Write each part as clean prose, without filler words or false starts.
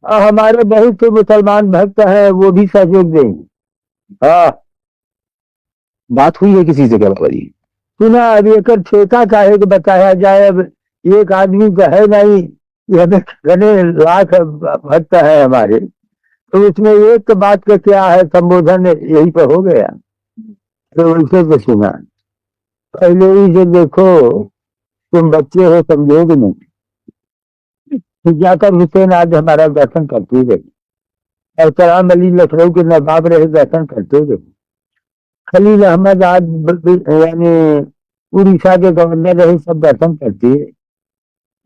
हमारे बहुत से मुसलमान भक्त हैं, वो भी सहयोग देंगे। हाँ, बात हुई है किसी से क्या बाबा जी? सुना अब एक ठेका काहे को बताया जाए। अब एक आदमी का है नहीं, ये हमें घने लाख भक्त है हमारे, तो उसमें एक बात का क्या है, संबोधन यही पर हो गया। तो उनसे तो सुना, पहले ही से देखो, तुम बच्चे हो, समझोगे नहीं। तो जाकर हुसैन आज हमारा दर्शन करते गए, और कलाम अली लखनऊ के नवाब रहे, दर्शन करते गए। खलील अहमद आज यानी उड़ीसा के गवर्नर रहे, सब दर्शन करते हैं।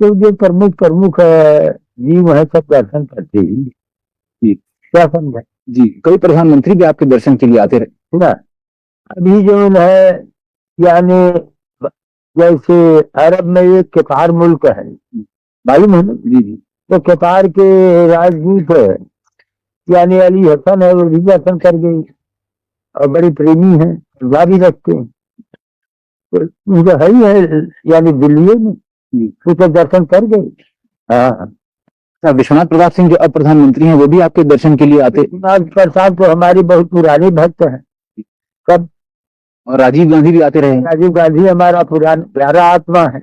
तो जो प्रमुख प्रमुख जीव है, सब दर्शन करते ही। जी क्या समझा जी, कई प्रधानमंत्री भी आपके दर्शन के लिए आते रहे ना। अभी जो है यानी जैसे अरब में एक केतार मुल्क है, मालूम है ना। जी जी। तो केतार के राजदूत है यानी अली हसन है, वो भी दर्शन कर गई, और बड़े प्रेमी हैं, दुआ भी रखते हैं। तो उनका है ही है यानी दिल्ली में, उसका दर्शन कर गए। हाँ, विश्वनाथ प्रताप सिंह जो अब प्रधानमंत्री हैं वो भी आपके दर्शन के लिए आते? विश्वनाथ प्रसाद तो हमारी बहुत पुरानी भक्त है। कब? और राजीव गांधी भी आते रहे? राजीव गांधी हमारा पुराना प्यारा आत्मा है।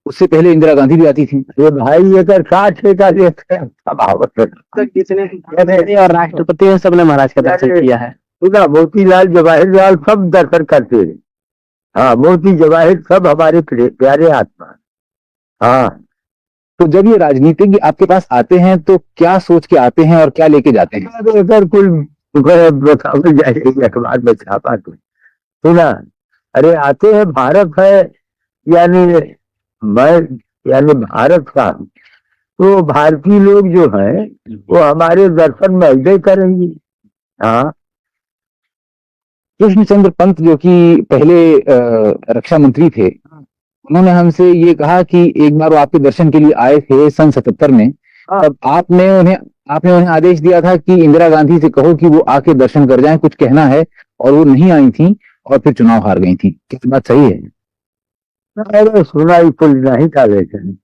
उससे पहले इंदिरा गांधी भी आती थी। ये भाई अगर 60 का लेते हैं और राष्ट्रपति ने सबने महाराज का दर्शन किया है। पूरा मोतीलाल जवाहरलाल सब दर्शन करते हैं। हाँ, मोती जवाहिर सब हमारे प्यारे आत्मा। हाँ, तो जब ये राजनीतिज्ञ आपके पास आते हैं तो क्या सोच के आते हैं और क्या लेके जाते हैं? अगर कुल बताओ जाएगी अखबार में छापा तो सुना। अरे आते हैं, भारत है यानी मैं यानी भारत का, तो भारतीय लोग जो हैं वो हमारे दर्शन में अवश्य करेंगे। हाँ, कृष्णचंद्र पंत जो कि पहले रक्षा मंत्री थे, उन्होंने हमसे ये कहा कि एक बार वो आपके दर्शन के लिए आए थे सन 77 में। तब आपने उन्हें आदेश दिया था कि इंदिरा गांधी से कहो कि वो आके दर्शन कर जाएं, कुछ कहना है, और वो नहीं आई थी और फिर चुनाव हार गई थी। क्या बात सही है? अरे सुना ही कुल नहीं था, लेकिन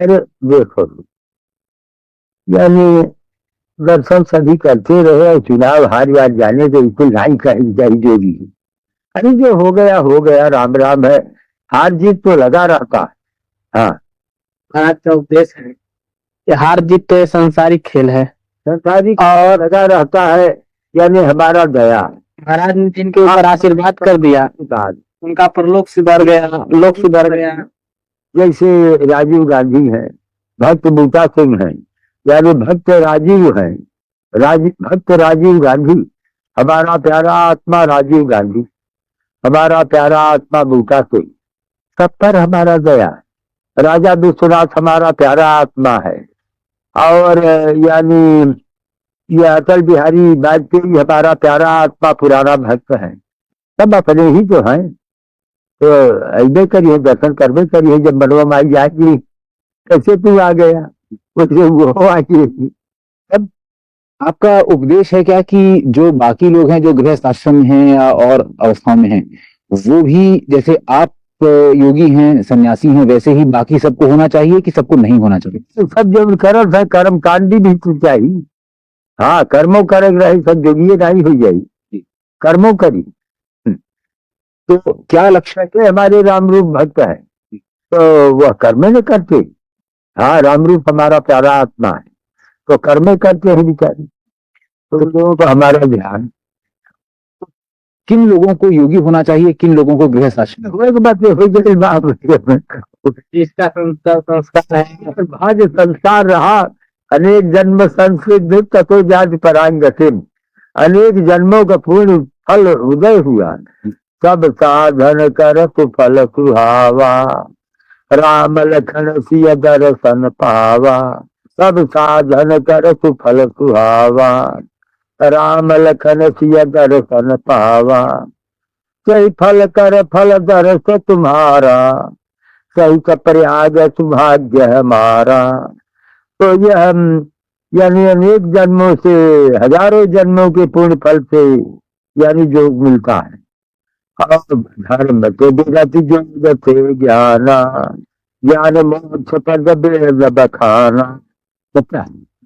अरे देखो यानी दर्शन सभी करते रहे, और चुनाव हार बार जाने के बिल्कुल नहीं कही जाई जोगी। अरे जो हो गया हो गया, राम राम है, हार जीत तो लगा रहता है। हाँ, महाराज का उपदेश है कि हार जीत तो ये सांसारिक खेल है, संसारिक और लगा रहता है, यानी हमारा दया। महाराज ने जिनके ऊपर आशीर्वाद कर दिया उनका परलोक सुधर गया, लोक सुधर गया। जैसे राजीव गांधी है, भक्त बूटा सिंह है, यानी भक्त राजीव है, भक्त राजीव गांधी, हमारा प्यारा आत्मा राजीव गांधी, हमारा प्यारा आत्मा बूटा सिंह, सब पर हमारा दया। राजा विश्वनाथ हमारा प्यारा आत्मा है, और यानी ये अटल बिहारी वाजपेयी हमारा प्यारा आत्मा, पुराना भक्त है। सब अपने ही जो है, तो ऐसे करिए, दर्शन करवे करिए। जब मनवा माई जाएगी, कैसे तू आ गया, वैसे वो आएगी। अब आपका उपदेश है क्या कि जो बाकी लोग हैं जो गृहस्थ आश्रम में हैं या और अवस्थाओं में हैं, वो भी जैसे आप योगी हैं, सन्यासी हैं, वैसे ही बाकी सबको होना चाहिए कि सबको नहीं होना चाहिए? तो सब जब कर्म है, कर्म कांडी भी तू चाहिए। हाँ, कर्मों करे रहे, सब जोगिए नहीं हो जाए, कर्मों करी। तो क्या लक्ष्य है? के हमारे रामरूप भक्त है, तो वह कर्म न करते। हाँ, रामरूप हमारा प्यारा आत्मा है, तो कर्म करते हैं बेचारे। तो लोगों को हमारा ध्यान, किन लोगों को योगी होना चाहिए, किन लोगों को गृहस्थ आश्रम? बातें हो गई बाप। इसका संस्कार है, भाग्य संस्कार रहा, अनेक जन्म संस्कृत तथो जाति परांगतिम, अनेक जन्मों का पूर्ण फल उदय हुआ। सब साधन कर सुफल सुहावा, राम लखन सिय दर्शन पावा। सब साधन कर सुफल सुहावा, राम लखन सिय दर्शन पावा। सही फल कर फल दर्श तुम्हारा, सही का प्रयाग सौभाग्य हमारा। तो यह यानी अनेक जन्मों से, हजारों जन्मों के पूर्ण फल से यानी जो मिलता है। और धर्म के विगति जो थे ज्ञाना, ज्ञान मोक्ष पद वेद बखाना।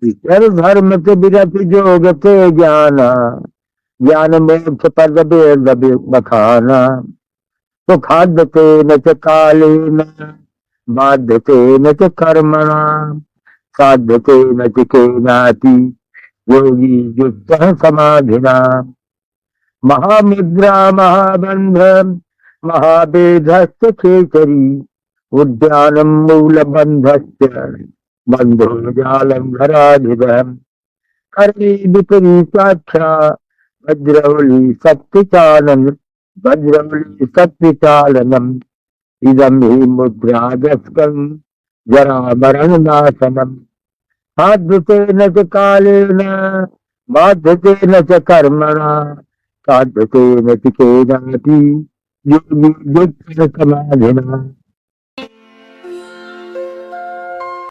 सर्व धर्म से विरत जोग ते ज्ञान, ज्ञान मोक्ष पद वेद बखाना। तो खाद्यते न च कालेन, बाध्यते न च कर्मणा, साध्यते न च केनापि योगी युक्तः समाधिना। महामुद्रा महाबंध महाभेदस्य खेचरी, उद्यानं मूलबन्धस्य बन्धो जालं घराधिपम्। कर्णे विपरीताख्या वज्रवली सत्विचालन, वज्रवली सत्विचालनम्। इदं हि मुद्रादस्कं जरा मरण नाशनम्। साध्यते न च कालेन, बाध्यते न च कर्मणा, साध्यते न च केनापि योगी युक्तः समाधिना।